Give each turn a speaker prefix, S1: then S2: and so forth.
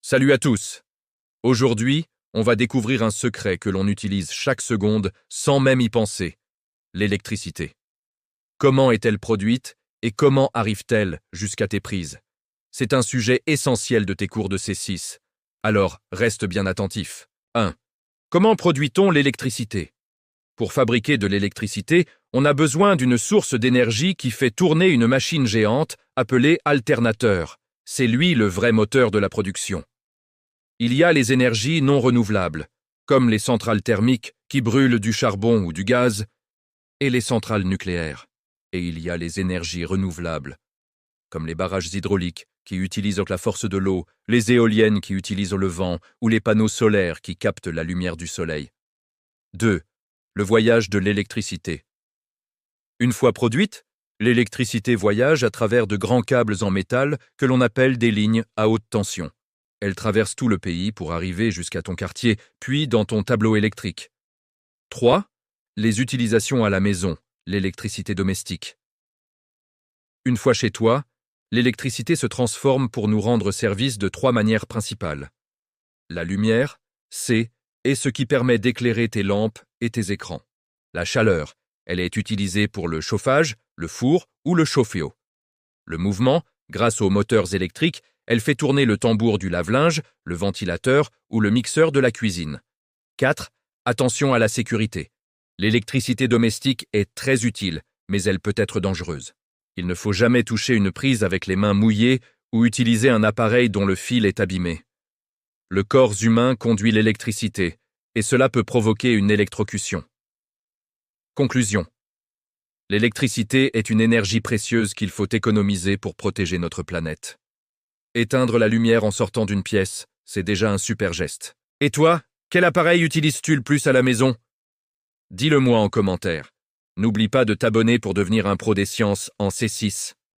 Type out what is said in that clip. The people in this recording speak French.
S1: Salut à tous. Aujourd'hui, on va découvrir un secret que l'on utilise chaque seconde sans même y penser, l'électricité. Comment est-elle produite et comment arrive-t-elle jusqu'à tes prises? C'est un sujet essentiel de tes cours de C6. Alors, reste bien attentif. 1. Comment produit-on l'électricité? Pour fabriquer de l'électricité, on a besoin d'une source d'énergie qui fait tourner une machine géante appelée alternateur. C'est lui le vrai moteur de la production. Il y a les énergies non renouvelables, comme les centrales thermiques qui brûlent du charbon ou du gaz, et les centrales nucléaires. Et il y a les énergies renouvelables, comme les barrages hydrauliques qui utilisent la force de l'eau, les éoliennes qui utilisent le vent ou les panneaux solaires qui captent la lumière du soleil. 2. Le voyage de l'électricité. Une fois produite, l'électricité voyage à travers de grands câbles en métal que l'on appelle des lignes à haute tension. Elle traverse tout le pays pour arriver jusqu'à ton quartier, puis dans ton tableau électrique. 3. Les utilisations à la maison, l'électricité domestique. Une fois chez toi, l'électricité se transforme pour nous rendre service de 3 manières principales. La lumière, c'est ce qui permet d'éclairer tes lampes et tes écrans. La chaleur, elle est utilisée pour le chauffage, le four ou le chauffe-eau. Le mouvement, grâce aux moteurs électriques, elle fait tourner le tambour du lave-linge, le ventilateur ou le mixeur de la cuisine. 4. Attention à la sécurité. L'électricité domestique est très utile, mais elle peut être dangereuse. Il ne faut jamais toucher une prise avec les mains mouillées ou utiliser un appareil dont le fil est abîmé. Le corps humain conduit l'électricité, et cela peut provoquer une électrocution. Conclusion. L'électricité est une énergie précieuse qu'il faut économiser pour protéger notre planète. Éteindre la lumière en sortant d'une pièce, c'est déjà un super geste. Et toi, quel appareil utilises-tu le plus à la maison? Dis-le moi en commentaire. N'oublie pas de t'abonner pour devenir un pro des sciences en C6.